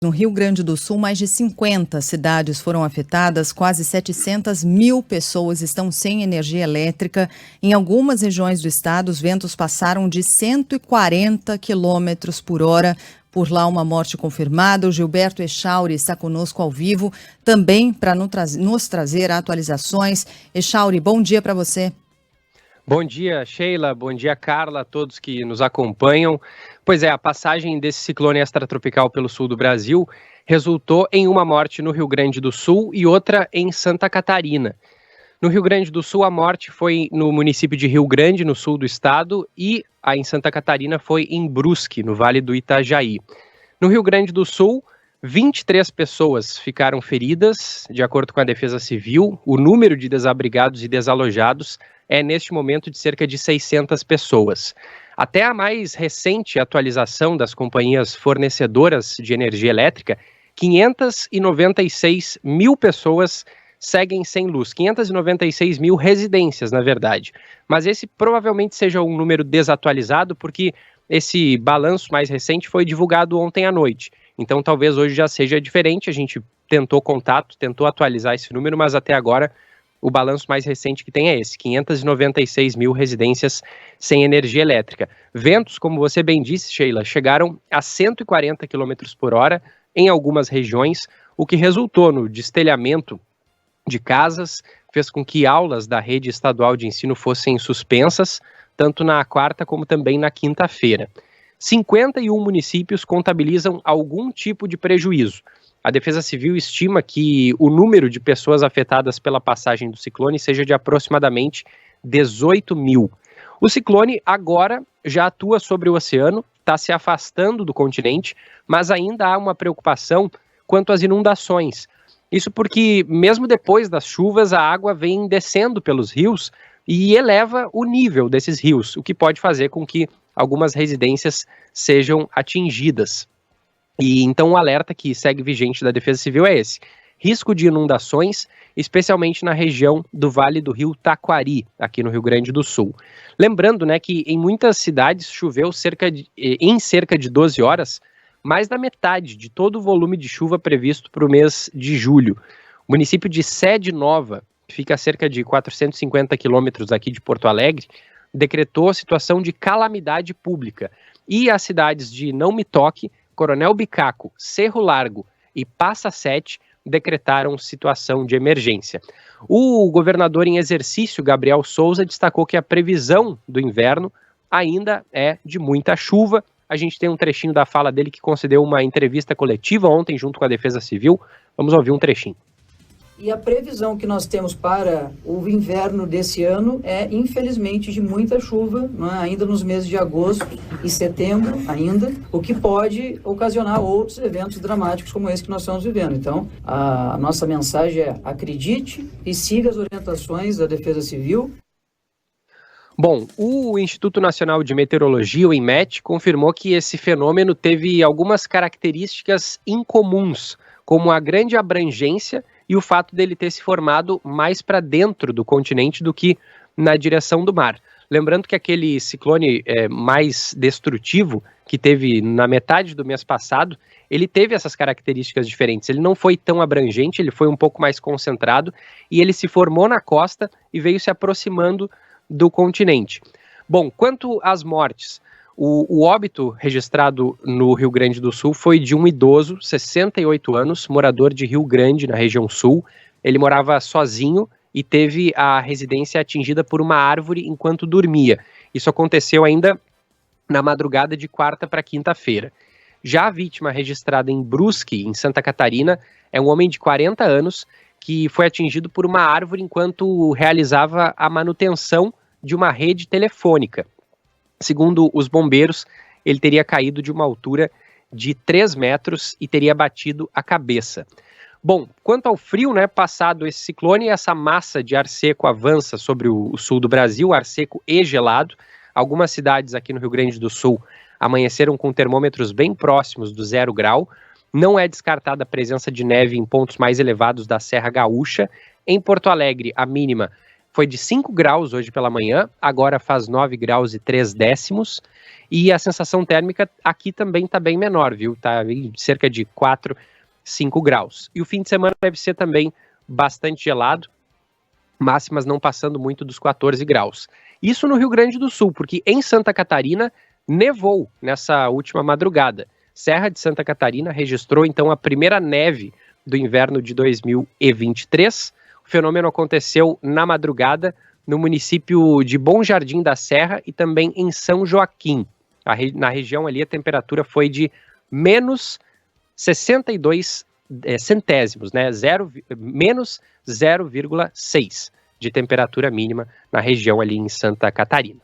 No Rio Grande do Sul, mais de 50 cidades foram afetadas, quase 700 mil pessoas estão sem energia elétrica. Em algumas regiões do estado, os ventos passaram de 140 quilômetros por hora. Por lá, uma morte confirmada. O Gilberto Echauri está conosco ao vivo, também para nos trazer atualizações. Echauri, bom dia para você. Bom dia, Sheila. Bom dia, Carla, a todos que nos acompanham. Pois é, a passagem desse ciclone extratropical pelo sul do Brasil resultou em uma morte no Rio Grande do Sul e outra em Santa Catarina. No Rio Grande do Sul, a morte foi no município de Rio Grande, no sul do estado, e a em Santa Catarina foi em Brusque, no Vale do Itajaí. No Rio Grande do Sul, 23 pessoas ficaram feridas, de acordo com a Defesa Civil. O número de desabrigados e desalojados é, neste momento, de cerca de 600 pessoas. Até a mais recente atualização das companhias fornecedoras de energia elétrica, 596 mil pessoas seguem sem luz, 596 mil residências, na verdade. Mas esse provavelmente seja um número desatualizado, porque esse balanço mais recente foi divulgado ontem à noite. Então, talvez hoje já seja diferente. A gente tentou contato, tentou atualizar esse número, mas até agora o balanço mais recente que tem é esse, 596 mil residências sem energia elétrica. Ventos, como você bem disse, Sheila, chegaram a 140 km por hora em algumas regiões, o que resultou no destelhamento de casas, fez com que aulas da rede estadual de ensino fossem suspensas, tanto na quarta como também na quinta-feira. 51 municípios contabilizam algum tipo de prejuízo. A Defesa Civil estima que o número de pessoas afetadas pela passagem do ciclone seja de aproximadamente 18 mil. O ciclone agora já atua sobre o oceano, está se afastando do continente, mas ainda há uma preocupação quanto às inundações. Isso porque, mesmo depois das chuvas, a água vem descendo pelos rios e eleva o nível desses rios, o que pode fazer com que algumas residências sejam atingidas. E então o alerta que segue vigente da Defesa Civil é esse: risco de inundações, especialmente na região do Vale do Rio Taquari, aqui no Rio Grande do Sul. Lembrando, né, que em muitas cidades choveu em cerca de 12 horas, mais da metade de todo o volume de chuva previsto para o mês de julho. O município de Sede Nova, que fica a cerca de 450 quilômetros aqui de Porto Alegre, decretou situação de calamidade pública. E as cidades de Não Me Toque, Coronel Bicaco, Cerro Largo e Passa Sete decretaram situação de emergência. O governador em exercício, Gabriel Souza, destacou que a previsão do inverno ainda é de muita chuva. A gente tem um trechinho da fala dele que concedeu uma entrevista coletiva ontem junto com a Defesa Civil. Vamos ouvir um trechinho. E a previsão que nós temos para o inverno desse ano é, infelizmente, de muita chuva, né, ainda nos meses de agosto e setembro, ainda, o que pode ocasionar outros eventos dramáticos como esse que nós estamos vivendo. Então, a nossa mensagem é: acredite e siga as orientações da Defesa Civil. Bom, o Instituto Nacional de Meteorologia, o INMET, confirmou que esse fenômeno teve algumas características incomuns, como a grande abrangência e o fato dele ter se formado mais para dentro do continente do que na direção do mar. Lembrando que aquele ciclone mais destrutivo que teve na metade do mês passado, ele teve essas características diferentes. Ele não foi tão abrangente, ele foi um pouco mais concentrado e ele se formou na costa e veio se aproximando do continente. Bom, quanto às mortes, o óbito registrado no Rio Grande do Sul foi de um idoso, 68 anos, morador de Rio Grande, na região sul. Ele morava sozinho e teve a residência atingida por uma árvore enquanto dormia. Isso aconteceu ainda na madrugada de quarta para quinta-feira. Já a vítima registrada em Brusque, em Santa Catarina, é um homem de 40 anos que foi atingido por uma árvore enquanto realizava a manutenção de uma rede telefônica. Segundo os bombeiros, ele teria caído de uma altura de 3 metros e teria batido a cabeça. Bom, quanto ao frio, né, passado esse ciclone, essa massa de ar seco avança sobre o sul do Brasil, ar seco e gelado. Algumas cidades aqui no Rio Grande do Sul amanheceram com termômetros bem próximos do 0 grau. Não é descartada a presença de neve em pontos mais elevados da Serra Gaúcha. Em Porto Alegre, a mínima foi de 5 graus hoje pela manhã, agora faz 9 graus e 3 décimos, e a sensação térmica aqui também está bem menor, viu? Está em cerca de 4, 5 graus. E o fim de semana deve ser também bastante gelado, máximas não passando muito dos 14 graus. Isso no Rio Grande do Sul, porque em Santa Catarina nevou nessa última madrugada. Serra de Santa Catarina registrou então a primeira neve do inverno de 2023. O fenômeno aconteceu na madrugada no município de Bom Jardim da Serra e também em São Joaquim. Na região ali a temperatura foi de menos 62 centésimos, né? Menos 0,6 de temperatura mínima na região ali em Santa Catarina.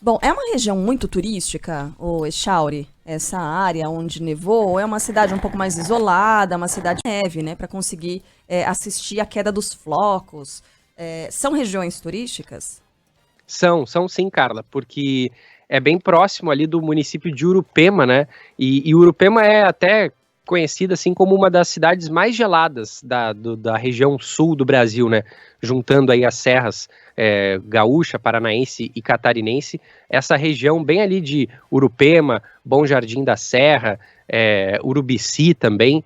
Bom, é uma região muito turística, o Echauri, essa área onde nevou, ou é uma cidade um pouco mais isolada, uma cidade de neve, né, para conseguir assistir a queda dos flocos? São regiões turísticas? São sim, Carla, porque é bem próximo ali do município de Urupema, né, e Urupema é até conhecida assim como uma das cidades mais geladas da região sul do Brasil, né, juntando aí as serras gaúcha, paranaense e catarinense, essa região bem ali de Urupema, Bom Jardim da Serra, Urubici também,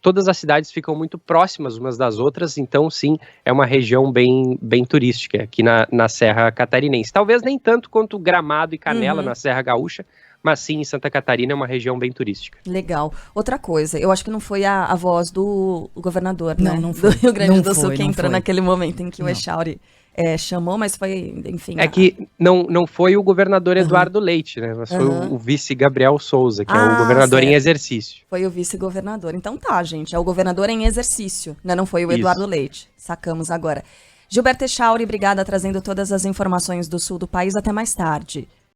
todas as cidades ficam muito próximas umas das outras, então sim, é uma região bem turística aqui na Serra Catarinense. Talvez nem tanto quanto Gramado e Canela na Serra Gaúcha, mas sim, em Santa Catarina é uma região bem turística. Legal. Outra coisa, eu acho que não foi a voz do governador, né? Não foi. Do Rio Grande do Sul que entrou foi. naquele momento em que o Echauri chamou, mas foi, enfim... Que não foi o governador Eduardo Leite, né? Mas foi o vice Gabriel Souza, que é o governador em exercício. Foi o vice-governador. Então tá, gente, é o governador em exercício, né? Não foi o Eduardo Leite. Sacamos agora. Gilberto Echauri, obrigada, trazendo todas as informações do sul do país. Até mais tarde.